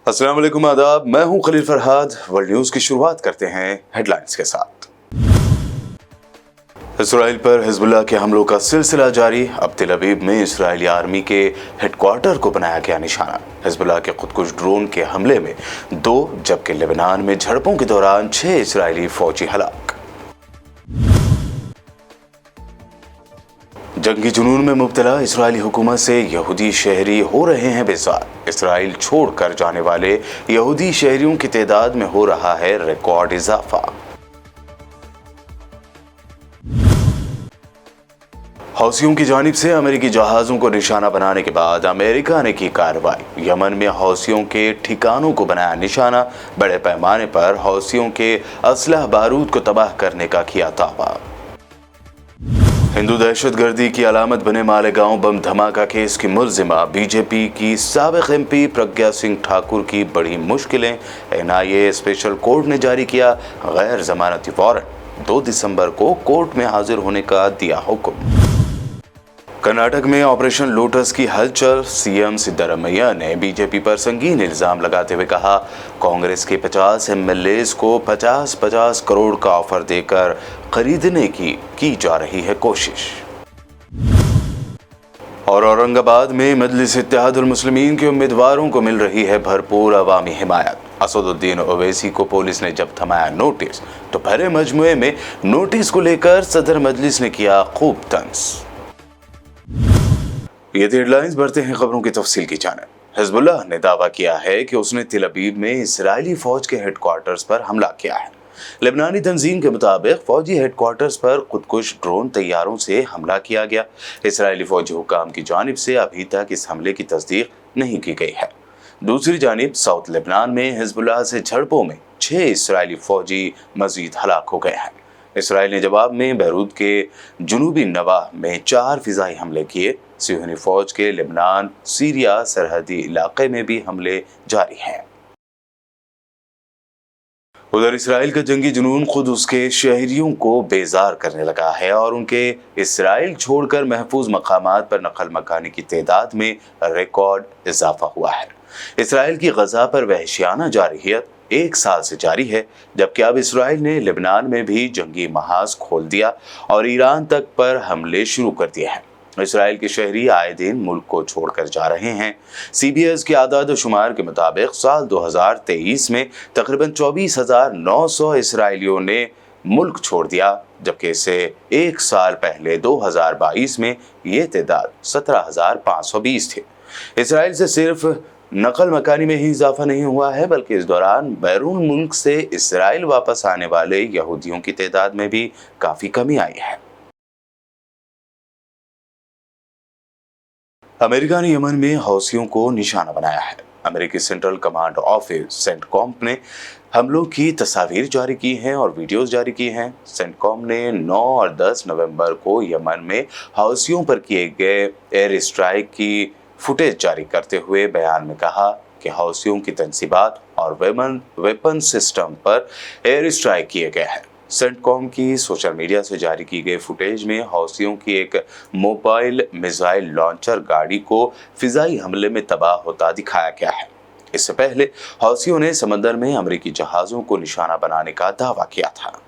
अस्सलाम वालेकुम, आदाब। मैं हूं खलील फरहाद। वर्ल्ड न्यूज की शुरुआत करते हैं हेडलाइंस के साथ। इसराइल पर हिजबुल्लाह के हमलों का सिलसिला जारी। अब तेल अवीव में इस्राएली आर्मी के हेडक्वार्टर को बनाया गया निशाना। हिजबुल्लाह के खुदकुश ड्रोन के हमले में 2, जबकि लेबनान में झड़पों के दौरान 6 इस्राएली फौजी हलाक। जंगी जुनून में मुब्तला इस्राएली हुकूमत से यहूदी शहरी हो रहे हैं बेजार। इसराइल छोड़कर जाने वाले यहूदी शहरियों की तादाद में हो रहा है रिकॉर्ड इजाफा। हौसियों की जानिब से अमेरिकी जहाजों को निशाना बनाने के बाद अमेरिका ने की कार्रवाई। यमन में हौसियों के ठिकानों को बनाया निशाना। बड़े पैमाने पर हौसियों के असलह बारूद को तबाह करने का किया दावा। हिंदू दहशतगर्दी की अलामत बने मालेगांव बम धमाका केस की मुल्जिमा बीजेपी की साबिक एमपी प्रज्ञा सिंह ठाकुर की बड़ी मुश्किलें। एनआईए स्पेशल कोर्ट ने जारी किया गैर जमानती वारंट। 2 दिसंबर को कोर्ट में हाजिर होने का दिया हुक्म। कर्नाटक में ऑपरेशन लोटस की हलचल। सीएम सिद्धरामैया ने बीजेपी पर संगीन इल्जाम लगाते हुए कहा, कांग्रेस के 50 एमएलए को 50-50 करोड़ का ऑफर देकर खरीदने की जा रही है कोशिश। और औरंगाबाद में मजलिस इत्तेहादुल मुस्लिमीन के उम्मीदवारों को मिल रही है भरपूर अवामी हिमायत। असदुद्दीन ओवैसी को पुलिस ने जब थमाया नोटिस, तो भरे मजमुए में नोटिस को लेकर सदर मजलिस ने किया खूब तंज। ये हेडलाइंस बढ़ते हैं खबरों की तफसील की जानिब। हिजबुल्लाह ने दावा किया है कि उसने तेल अवीव में इस्राएली फौज के हेडक्वार्टर्स पर हमला किया है। लेबनानी तंजीम के मुताबिक फौजी हेडक्वार्टर्स पर खुदकुश ड्रोन तैयारों से हमला किया गया। इस्राएली फौजी हुकाम की जानिब से अभी तक इस हमले की तस्दीक नहीं की गई है। दूसरी जानिब साउथ लेबनान में हिजबुल्लाह से झड़पों में 6 इस्राएली फौजी मजीद हलाक हो गए हैं। इसराइल ने जवाब में बैरूत के जुनूबी नवाह में 4 फिजाई हमले किए। सियोनी फौज के लेबनान सीरिया सरहदी इलाके में भी हमले जारी हैं। उधर इसराइल का जंगी जुनून खुद उसके शहरियों को बेजार करने लगा है और उनके इसराइल छोड़कर महफूज मकामात पर नकल मकानी की तादाद में रिकॉर्ड इजाफा हुआ है। इसराइल की गजा पर वहशियाना जारहियत 1 साल से जारी है, जबकि अब इसराइल ने लेबनान में भी जंगी महाज खोल दिया और ईरान तक पर हमले शुरू कर दिए हैं। इसराइल के शहरी आए दिन मुल्क को छोड़कर जा रहे हैं। सीबीएस के आदाद शुमार के मुताबिक साल 2023 में तकरीबन 24,900 इसराइलियों ने मुल्क छोड़ दिया, जबकि इससे 1 साल पहले 2022 में ये तादाद 17,520 थे। इसराइल से सिर्फ नकल मकानी में ही इजाफा नहीं हुआ है, बल्कि इस दौरान बैरून मुल्क से इसराइल वापस आने वाले यहूदियों की तादाद में भी काफी कमी आई है। अमेरिका ने यमन में हौसियों को निशाना बनाया है। अमेरिकी सेंट्रल कमांड ऑफिस सेंटकॉम ने हमलों की तस्वीर जारी की हैं और वीडियोस जारी की हैं। सेंटकॉम ने 9 और 10 नवंबर को यमन में हौसियों पर किए गए एयर स्ट्राइक की फुटेज जारी करते हुए बयान में कहा कि हौसियों की तंसीबात और वेपन सिस्टम पर एयर स्ट्राइक किए गए हैं। सेंटकॉम की सोशल मीडिया से जारी की गई फुटेज में हौसियों की एक मोबाइल मिसाइल लॉन्चर गाड़ी को फिजाई हमले में तबाह होता दिखाया गया है। इससे पहले हौसियों ने समंदर में अमेरिकी जहाजों को निशाना बनाने का दावा किया था।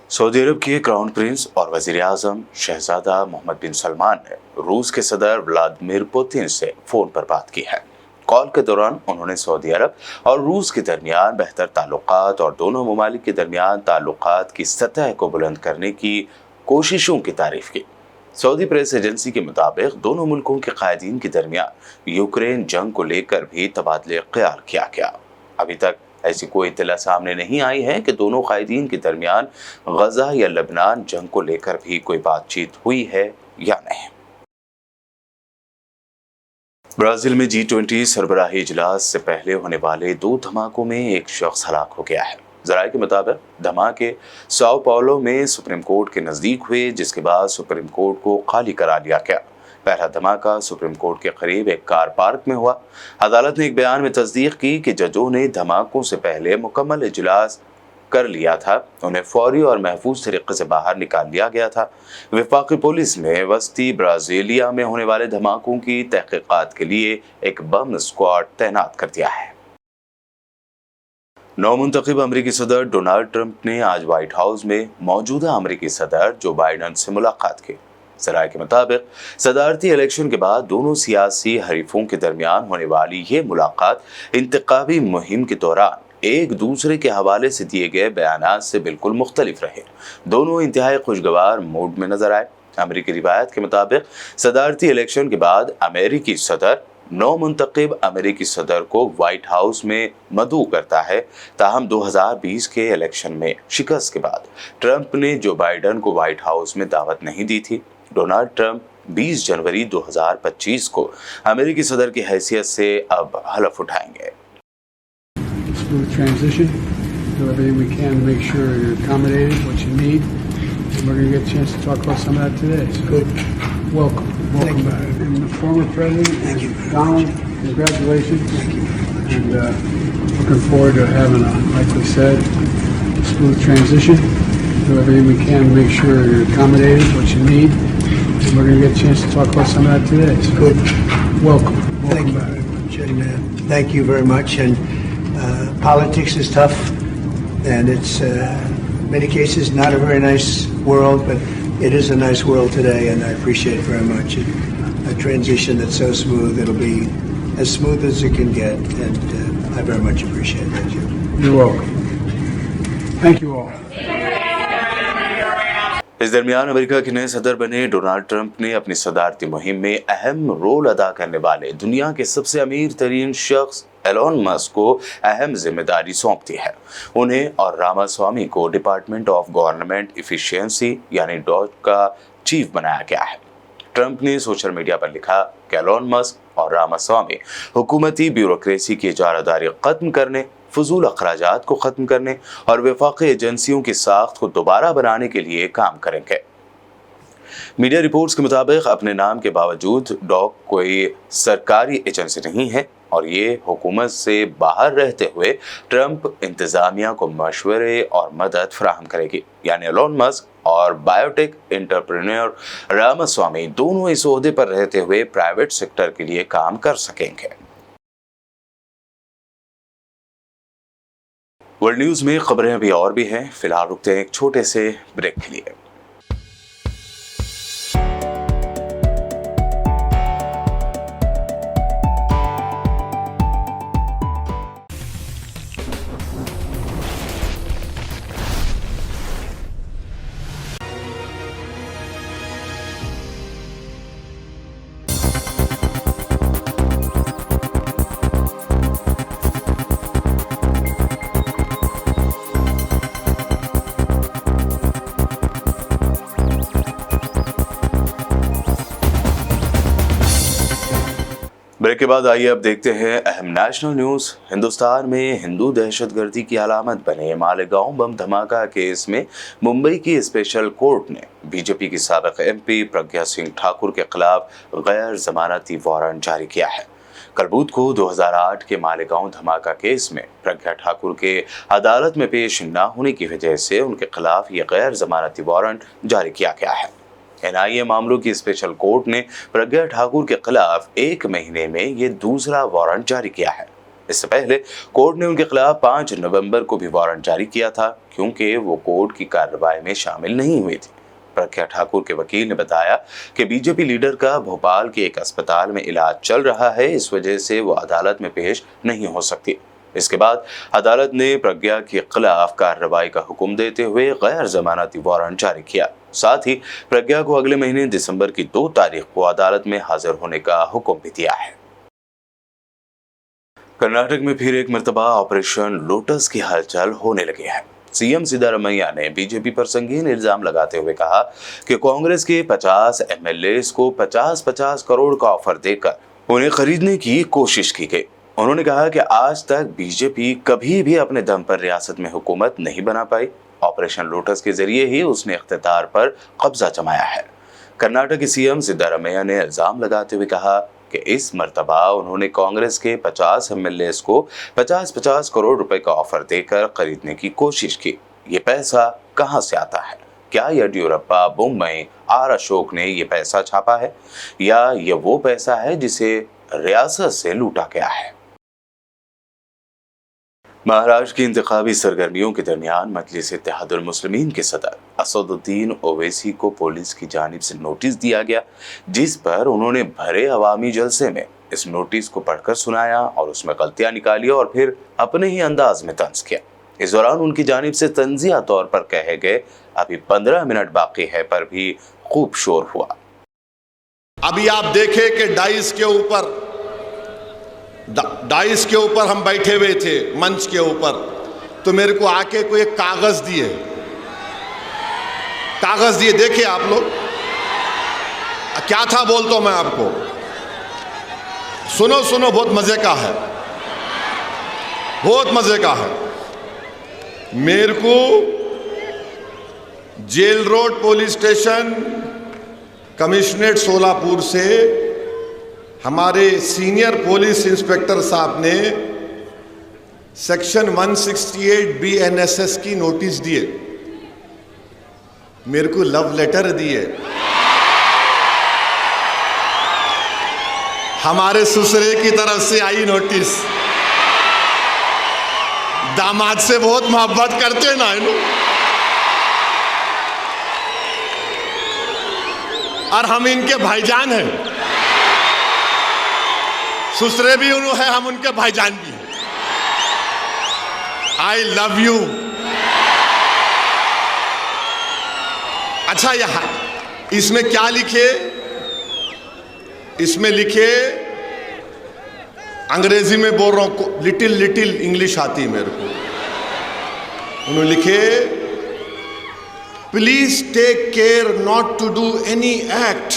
सऊदी अरब के क्राउन प्रिंस और वजीर आजम शहजादा मोहम्मद बिन सलमान ने रूस के सदर व्लादिमीर पुतिन से फोन पर बात की है। कॉल के दौरान उन्होंने सऊदी अरब और रूस के दरमियान बेहतर ताल्लुकात और दोनों ममालिक के दरमियान ताल्लुकात की सतह को बुलंद करने की कोशिशों की तारीफ की। सऊदी प्रेस एजेंसी के मुताबिक दोनों मुल्कों के कायदीन के दरमियान यूक्रेन जंग को लेकर भी तबादले ख्याल किया गया। अभी तक ऐसी कोई इत्तला सामने नहीं आई है कि दोनों कायदीन के दरमियान गजा या लेबनान जंग को लेकर भी कोई बातचीत हुई है या नहीं। ब्राजील में G20 सरबराही इजलास से पहले होने वाले 2 धमाकों में एक शख्स हलाक हो गया है। जराये के मुताबिक धमाके साओ पाउलो में सुप्रीम कोर्ट के नजदीक हुए, जिसके बाद सुप्रीम कोर्ट को खाली करा लिया गया। पहला धमाका सुप्रीम कोर्ट के करीब एक कार पार्क में हुआ। अदालत ने एक बयान में तस्दीक की कि जजों ने धमाकों से पहले मुकम्मल इजलास कर लिया था, उन्हें फौरी और महफूज तरीके से बाहर निकाल लिया गया था। वफाकी पुलिस ने वस्ती ब्राजीलिया में होने वाले धमाकों की तहकीकात के लिए एक बम स्क्वाड तैनात कर दिया है। नौमुंतखब अमेरिकी सदर डोनाल्ड ट्रंप ने आज व्हाइट हाउस में मौजूदा अमेरिकी सदर जो बाइडेन से मुलाकात की। सराय के मुताबिक सदारती इलेक्शन के बाद दोनों सियासी हरीफों के दरमियान होने वाली ये मुलाकात इंतखाबी मुहिम के दौरान एक दूसरे के हवाले से दिए गए बयानात से बिल्कुल मुख्तलिफ रहे। दोनों इंतहाई खुशगवार मूड में नजर आए। अमेरिकी रिवायत के मुताबिक सदारती इलेक्शन के बाद अमेरिकी सदर नौमुंतखब अमेरिकी सदर को व्हाइट हाउस में मदऊ करता है। ताहम 2020 के इलेक्शन में शिकस्त के बाद ट्रंप ने जो बाइडेन को व्हाइट हाउस में दावत नहीं दी थी। डोनाल्ड ट्रंप 20 जनवरी 2025 को अमेरिकी सदर की हैसियत से अब हलफ उठाएंगे। Smooth transition. Do everything we can to make sure you're accommodated, what you need. And we're going to get a chance to talk about some of that today. So Good. Welcome. Welcome back. And the former president, Thank you. Donald, congratulations. Thank you. And looking forward to having a, like we said, smooth transition. Do everything we can to make sure you're accommodated, what you need. And we're going to get a chance to talk about some of that today. So Good. Welcome. Thank Welcome you back. very much. And thank you very much. And politics is tough, and it's many cases not a very nice world, but it is a nice world today, and I appreciate it very much. A transition that's so smooth, it'll be as smooth as it can get, and I very much appreciate it. Thank you. You're welcome. Thank you all. इस दरमियान America के नए सदर बने Donald Trump ने अपनी सदारती मुहिम में अहम रोल अदा करने वाले दुनिया के सबसे अमीर तरीन शख्स एलोन मस्क को अहम जिम्मेदारी सौंप दी है। उन्हें और रामास्वामी को डिपार्टमेंट ऑफ गवर्नमेंट इफिशिएंसी यानी डॉज का चीफ बनाया गया है। ट्रंप ने सोशल मीडिया पर लिखा कि एलोन मस्क और रामास्वामी हुकूमती ब्यूरोक्रेसी की इजारादारी खत्म करने, फजूल अखराजात को खत्म करने और वफाकी एजेंसियों की साख्त को दोबारा बनाने के लिए काम करेंगे। मीडिया रिपोर्ट्स के मुताबिक अपने नाम के बावजूद डॉग कोई सरकारी एजेंसी नहीं है और ये हुकूमत से बाहर रहते हुए ट्रंप इंतजामिया को मशवरे और मदद फराहम करेगी। यानी एलोन मस्क और बायोटेक एंटरप्रेन्योर रामास्वामी दोनों इस ओहदे पर रहते हुए प्राइवेट सेक्टर के लिए काम कर सकेंगे। वर्ल्ड न्यूज में खबरें अभी और भी हैं, फिलहाल रुकते हैं एक छोटे से ब्रेक के लिए। ब्रेक के बाद आइए अब देखते हैं अहम नेशनल न्यूज। हिंदुस्तान में हिंदू दहशतगर्दी की अलामत बने मालेगांव बम धमाका केस में मुंबई की स्पेशल कोर्ट ने बीजेपी की साबिक एमपी प्रज्ञा सिंह ठाकुर के खिलाफ गैर जमानती वारंट जारी किया है। कल बुध को 2008 के मालेगांव धमाका केस में प्रज्ञा ठाकुर के अदालत में पेश न होने की वजह से उनके खिलाफ ये गैर जमानती वारंट जारी किया गया है। एनआईए मामलों की स्पेशल कोर्ट ने प्रज्ञा ठाकुर के खिलाफ 1 महीने में ये दूसरा वारंट जारी किया है। इससे पहले कोर्ट ने उनके खिलाफ 5 नवंबर को भी वारंट जारी किया था, क्योंकि वो कोर्ट की कार्रवाई में शामिल नहीं हुई थी। प्रज्ञा ठाकुर के वकील ने बताया कि बीजेपी लीडर का भोपाल के एक अस्पताल में इलाज चल रहा है, इस वजह से वो अदालत में पेश नहीं हो सकती। इसके बाद अदालत ने प्रज्ञा के खिलाफ कार्रवाई का हुक्म देते हुए गैर जमानती वारंट जारी किया। साथ ही प्रज्ञा को अगले महीने दिसंबर की 2 तारीख को अदालत में हाजिर होने का हुक्म भी दिया है। कर्नाटक में फिर एक मर्तबा ऑपरेशन लोटस की हलचल होने लगी है। सीएम सिद्धारमैया ने बीजेपी पर संगीन इल्जाम लगाते हुए कहा कि कांग्रेस के 50 एमएलएस को 50-50 करोड़ का ऑफर देकर उन्हें खरीदने की कोशिश की गई। उन्होंने कहा कि आज तक बीजेपी कभी भी अपने दम पर रियासत में हुकूमत नहीं बना पाई। ऑपरेशन लोटस के जरिए ही उसने इख्तियार पर कब्जा जमाया है। कर्नाटक के सीएम सिद्धारमैया ने इल्जाम लगाते हुए कहा कि इस मर्तबा उन्होंने कांग्रेस के 50 एमएलएस को 50-50 करोड़ रुपए का ऑफर देकर खरीदने की कोशिश की। ये पैसा कहां से आता है? क्या येडियुरप्पा, मुंबई, आर अशोक ने ये पैसा छापा है या ये वो पैसा है जिसे रियासत से लूटा गया है? महाराष्ट्र की इंतखाबी सरगर्मियों के दरमियान मजलिस इत्तेहादुल मुस्लिमीन के सदर असदुद्दीन ओवैसी को पुलिस की जानिब से नोटिस दिया गया, जिस पर उन्होंने भरे अवामी जलसे में इस नोटिस को पढ़कर सुनाया और उसमें गलतियां निकाली और फिर अपने ही अंदाज में तंज किया। इस दौरान उनकी जानिब से तंजिया तौर पर कहे गए अभी 15 मिनट बाकी है पर भी खूब शोर हुआ। अभी आप देखें कि डाइस के ऊपर हम बैठे हुए थे, मंच के ऊपर, तो मेरे को आके कोई एक कागज दिए, देखिए आप लोग क्या था बोलता हूं मैं आपको, सुनो, बहुत मजे का है, बहुत मजे का है। मेरे को jail road police station commissionerate Solapur से हमारे सीनियर पुलिस इंस्पेक्टर साहब ने सेक्शन 168 BNSS की नोटिस दिए, मेरे को लव लेटर दिए, हमारे ससुरे की तरफ से आई नोटिस। दामाद से बहुत मोहब्बत करते हैं ना इन, और हम इनके भाईजान हैं, ससुरे भी उन्होंने है, हम उनके भाईजान भी हैं। I love you. अच्छा, यहां इसमें क्या लिखे? इसमें लिखे, अंग्रेजी में बोल रहा हूं, लिटिल इंग्लिश आती है मेरे को। उन्होंने लिखे, please take care not to do any act,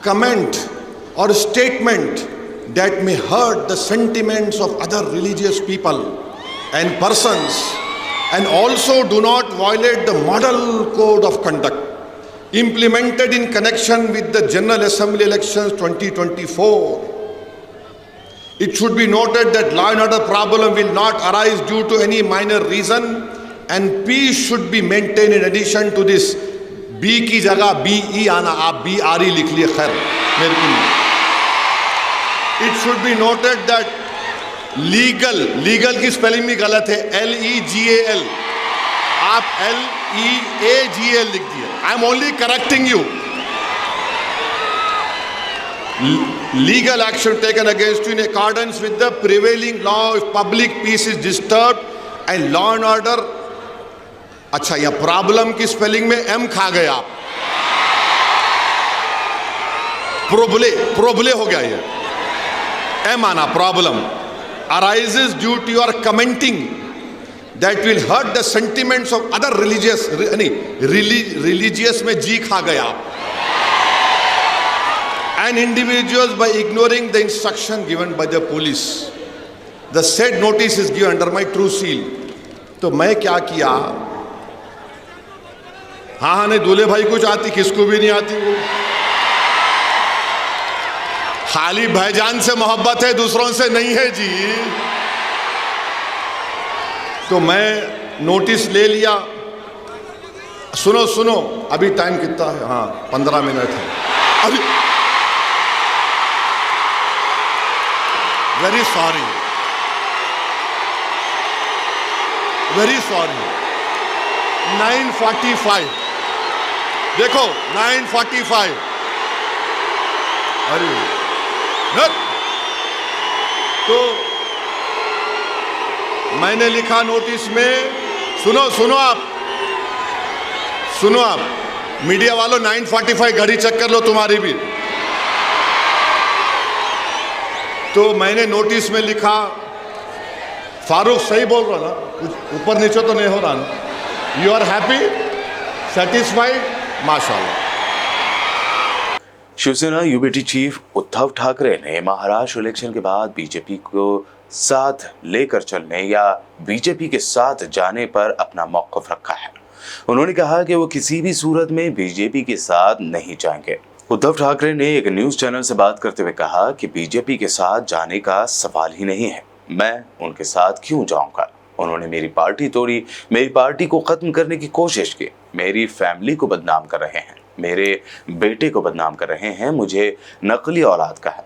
comment और statement that may hurt the sentiments of other religious people and persons, and also do not violate the model code of conduct implemented in connection with the General Assembly elections 2024. It should be noted that law and order problem will not arise due to any minor reason, and peace should be maintained. In addition to this, B की जगह BE आना, आप BRE लिख लिए, खैर मेरे को नहीं। It should be noted that legal की स्पेलिंग भी गलत है, LEGAL, आप LEAGL लिख दिए। I am only correcting you. Legal action taken against you in accordance with the prevailing law if public peace is disturbed and law and order। अच्छा, यह problem की स्पेलिंग में M खा गए आप, प्रोबले हो गया ये, M आना, problem arises due to your commenting that will hurt the sentiments of other religious, religious में G खा गया, and individuals by ignoring the instruction given by the police. The said notice is given under my true seal. तो मैं क्या किया, हाँ नहीं, दूल्हे भाई कुछ आती, किसको भी नहीं आती, वो खाली भाईजान से मोहब्बत है, दूसरों से नहीं है जी। तो मैं नोटिस ले लिया। सुनो, अभी टाइम कितना है? हाँ, 15 मिनट है अभी। वेरी सॉरी, 9:45, देखो 9:45, अरे तो मैंने लिखा नोटिस में, सुनो आप मीडिया वालों, 9:45 घड़ी चेक कर लो तुम्हारी भी। तो मैंने नोटिस में लिखा, फारूक सही बोल रहा ना, कुछ ऊपर नीचे तो नहीं हो रहा ना? यू आर हैप्पी, सेटिस्फाइड, माशाल्लाह। शिवसेना यूबीटी चीफ उद्धव ठाकरे ने महाराष्ट्र इलेक्शन के बाद बीजेपी को साथ लेकर चलने या बीजेपी के साथ जाने पर अपना मौक़िफ़ रखा है। उन्होंने कहा कि वो किसी भी सूरत में बीजेपी के साथ नहीं जाएंगे। उद्धव ठाकरे ने एक न्यूज चैनल से बात करते हुए कहा कि बीजेपी के साथ जाने का सवाल ही नहीं है, मैं उनके साथ क्यों जाऊंगा। उन्होंने मेरी पार्टी तोड़ी, मेरी पार्टी को खत्म करने की कोशिश की, मेरी फैमिली को बदनाम कर रहे हैं, मेरे बेटे को बदनाम कर रहे हैं, मुझे नकली औलाद कहा।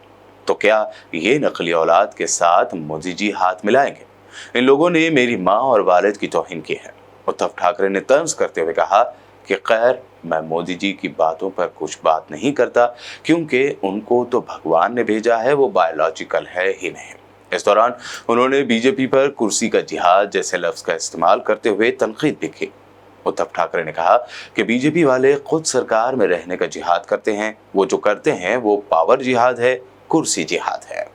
तो क्या ये नकली औलाद के साथ मोदी जी हाथ मिलाएंगे? इन लोगों ने मेरी माँ और वालिद की तौहीन की है। उद्धव ठाकरे ने तंज करते हुए कहा कि खैर, मैं मोदी जी की बातों पर कुछ बात नहीं करता, क्योंकि उनको तो भगवान ने भेजा है, वो बायोलॉजिकल है ही नहीं। इस दौरान उन्होंने बीजेपी पर कुर्सी का जिहाद जैसे लफ्ज का इस्तेमाल करते हुए तनकीद भी की। उद्धव ठाकरे ने कहा कि बीजेपी वाले खुद सरकार में रहने का जिहाद करते हैं, वो जो करते हैं वो पावर जिहाद है, कुर्सी जिहाद है।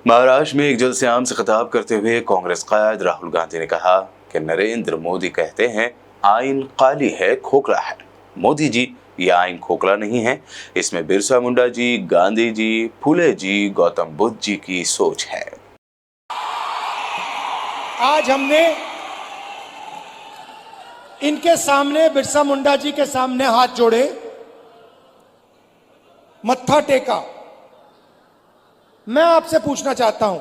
महाराष्ट्र में एक जलसे-आम से खिताब करते हुए कांग्रेस कायद राहुल गांधी ने कहा कि नरेंद्र मोदी कहते हैं आइन काली है, खोखला है। मोदी जी, ये आइन खोखला नहीं है, इसमें बिरसा मुंडा जी, गांधी जी, फुले जी, गौतम बुद्ध जी की सोच है। आज हमने इनके सामने, बिरसा मुंडा जी के सामने हाथ जोड़े, मत्था टेका। मैं आपसे पूछना चाहता हूं,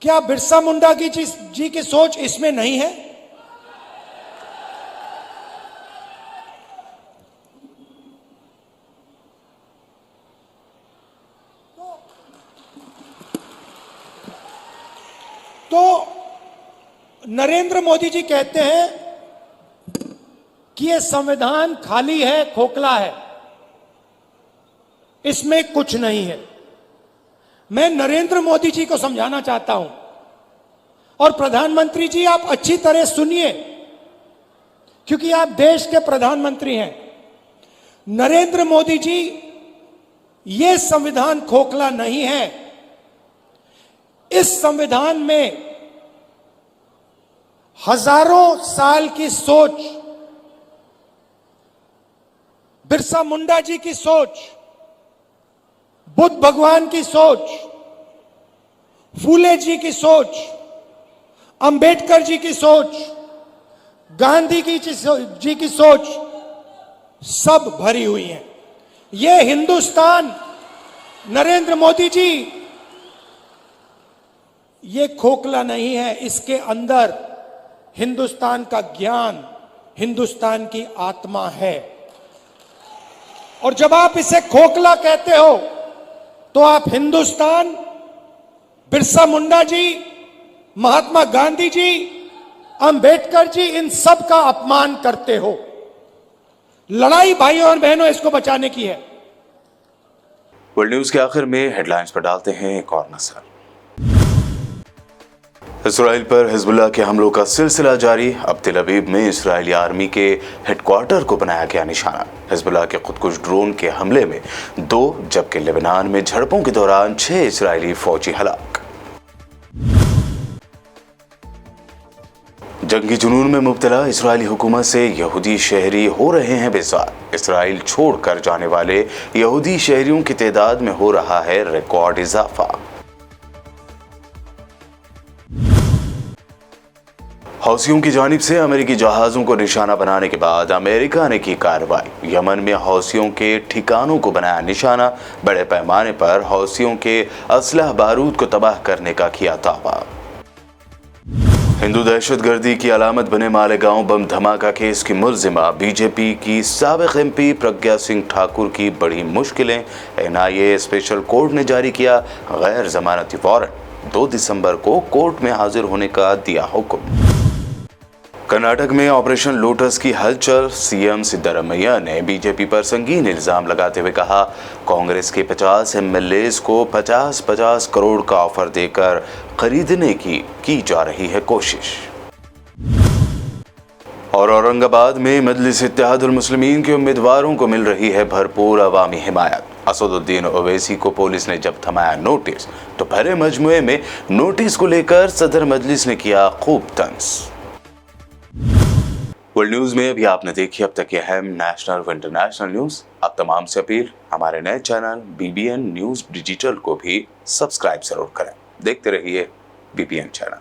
क्या बिरसा मुंडा जी की सोच इसमें नहीं है? तो नरेंद्र मोदी जी कहते हैं कि यह संविधान खाली है, खोखला है, इसमें कुछ नहीं है। मैं नरेंद्र मोदी जी को समझाना चाहता हूं, और प्रधानमंत्री जी आप अच्छी तरह सुनिए, क्योंकि आप देश के प्रधानमंत्री हैं। नरेंद्र मोदी जी, यह संविधान खोखला नहीं है। इस संविधान में हजारों साल की सोच, बिरसा मुंडा जी की सोच, बुद्ध भगवान की सोच, फूले जी की सोच, अंबेडकर जी की सोच, गांधी जी की सोच सब भरी हुई है। यह हिंदुस्तान, नरेंद्र मोदी जी, ये खोखला नहीं है। इसके अंदर हिंदुस्तान का ज्ञान, हिंदुस्तान की आत्मा है। और जब आप इसे खोखला कहते हो तो आप हिंदुस्तान, बिरसा मुंडा जी, महात्मा गांधी जी, अंबेडकर जी, इन सब का अपमान करते हो। लड़ाई भाइयों और बहनों इसको बचाने की है। वर्ल्ड न्यूज के आखिर में हेडलाइंस पर डालते हैं एक और नजर। इसराइल पर हिजबुल्लाह के हमलों का सिलसिला जारी। अब तेल अवीव में इसराइली आर्मी के हेडक्वार्टर को बनाया गया निशाना। हिजबुल्लाह के खुदकुश ड्रोन के हमले में 2, जबकि लेबनान में झड़पों के दौरान 6 इसराइली फौजी हलाक। जंगी जुनून में मुब्तला इसराइली हुकूमत से यहूदी शहरी हो रहे हैं बेजार। इसराइल छोड़कर जाने वाले यहूदी शहरियों की तादाद में हो रहा है रिकॉर्ड इजाफा। हौसियों की जानिब से अमेरिकी जहाज़ों को निशाना बनाने के बाद अमेरिका ने की कार्रवाई। यमन में हौसियों के ठिकानों को बनाया निशाना। बड़े पैमाने पर हौसियों के असलह बारूद को तबाह करने का किया दावा। हिंदू दहशतगर्दी की अलामत बने मालेगांव बम धमाका केस की मुल्जिमा बीजेपी की साबिक एमपी प्रज्ञा सिंह ठाकुर की बड़ी मुश्किलें। NIA स्पेशल कोर्ट ने जारी किया गैर जमानती वारंट। 2 दिसंबर को कोर्ट में हाजिर होने का दिया हुक्म। कर्नाटक में ऑपरेशन लोटस की हलचल। सीएम सिद्धरामैया ने बीजेपी पर संगीन इल्जाम लगाते हुए कहा कांग्रेस के 50 MLAs को 50-50 करोड़ का ऑफर देकर खरीदने की जा रही है कोशिश। और औरंगाबाद में मजलिस इत्तेहादुल मुस्लिमीन के उम्मीदवारों को मिल रही है भरपूर अवामी हिमायत। असदुद्दीन ओवैसी को पुलिस ने जब थमाया नोटिस, तो भरे मजमुए में नोटिस को लेकर सदर मजलिस ने किया खूब तंज। वर्ल्ड न्यूज में अभी आपने देखी अब तक के अहम नेशनल व इंटरनेशनल न्यूज। अब तमाम से अपील, हमारे नए चैनल BBN न्यूज डिजिटल को भी सब्सक्राइब जरूर करें। देखते रहिए BBN चैनल।